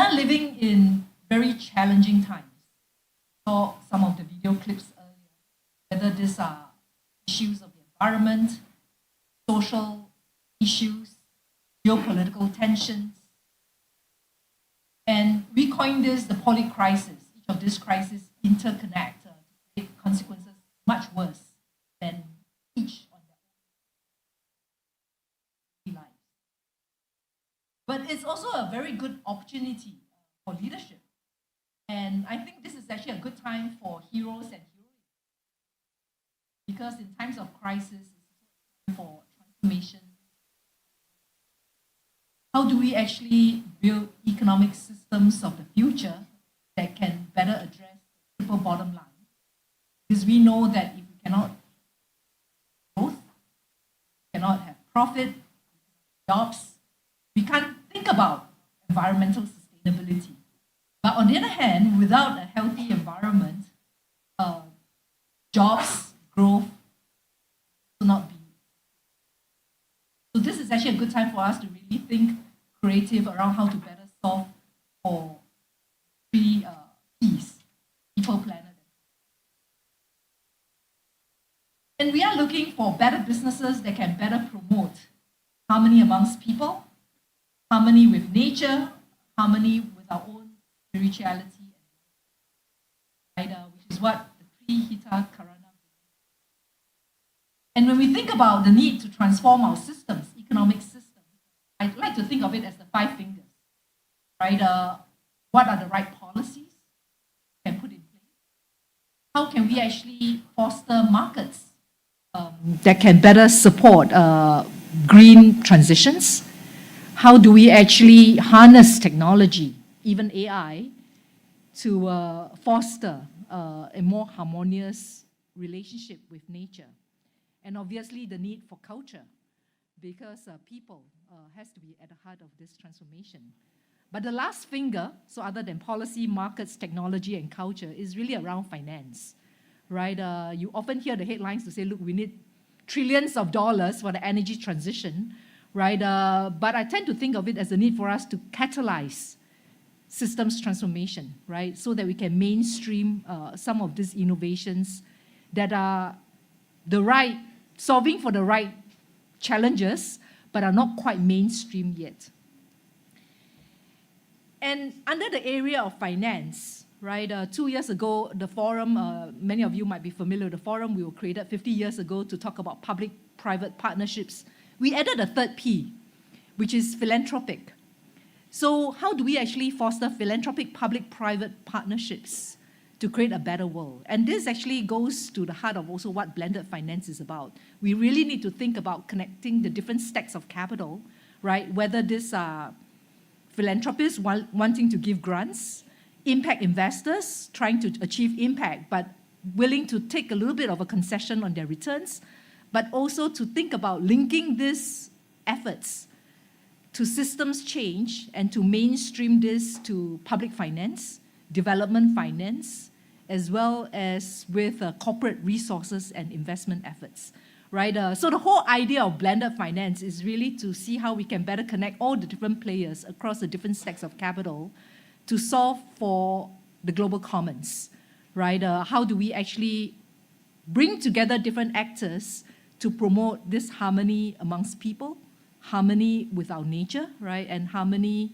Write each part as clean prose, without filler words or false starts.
are living in very challenging times. Saw some of the video clips earlier, whether these are issues of the environment, social issues, geopolitical tensions. And we coined this the polycrisis. Each of these crises interconnect to create consequences much worse than each on their own lives. But it's also a very good opportunity for leadership. And I think this is actually a good time for heroes and heroines. Because in times of crisis, it's time for transformation. How do we actually build economic systems of the future that can better address the triple bottom line? Because we know that if we cannot growth, we cannot have profit, jobs, we can't think about environmental sustainability. But on the other hand, without a healthy environment, jobs, growth will not be. So this is actually a good time for us to really think creative around how to better solve for three P's: people, planet, and we are looking for better businesses that can better promote harmony amongst people, harmony with nature, harmony with our own spirituality, right, which is what the three Hita, Karana. And when we think about the need to transform our systems, economic systems, I'd like to think of it as the five fingers, right? What are the right policies we can put in place? How can we actually foster markets that can better support green transitions? How do we actually harness technology, even AI, to foster a more harmonious relationship with nature? And obviously the need for culture, because people has to be at the heart of this transformation. But the last finger, so other than policy, markets, technology, and culture, is really around finance, right? You often hear the headlines to say, look, we need trillions of dollars for the energy transition, right? But I tend to think of it as a need for us to catalyze systems transformation, right? So that we can mainstream some of these innovations that are solving for the right challenges, but are not quite mainstream yet. And under the area of finance, right, 2 years ago, the forum, many of you might be familiar with the forum, we were created 50 years ago to talk about public-private partnerships. We added a third P, which is philanthropic. So how do we actually foster philanthropic public-private partnerships to create a better world? And this actually goes to the heart of also what blended finance is about. We really need to think about connecting the different stacks of capital, right? Whether these are philanthropists wanting to give grants, impact investors trying to achieve impact, but willing to take a little bit of a concession on their returns, but also to think about linking these efforts to systems change and to mainstream this to public finance, development finance, as well as with corporate resources and investment efforts, right? So the whole idea of blended finance is really to see how we can better connect all the different players across the different stacks of capital to solve for the global commons, right? How do we actually bring together different actors to promote this harmony amongst people, harmony with our nature, right? And harmony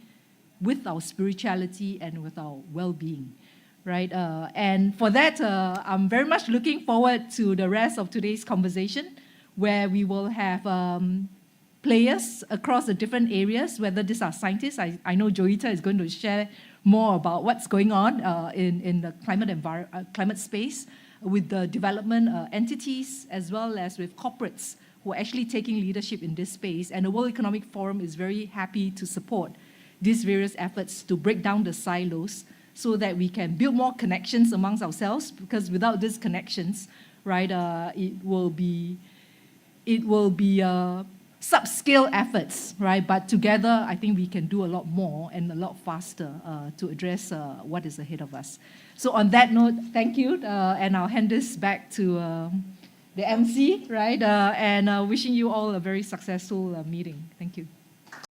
with our spirituality and with our well-being, right? And for that, I'm very much looking forward to the rest of today's conversation, where we will have players across the different areas, whether these are scientists. I know Joita is going to share more about what's going on in the climate space with the development entities, as well as with corporates who are actually taking leadership in this space. And the World Economic Forum is very happy to support these various efforts to break down the silos so that we can build more connections amongst ourselves, because without these connections, right, it will be subscale efforts, right? But together, I think we can do a lot more and a lot faster to address what is ahead of us. So on that note, thank you, and I'll hand this back to the MC, right? And wishing you all a very successful meeting. Thank you.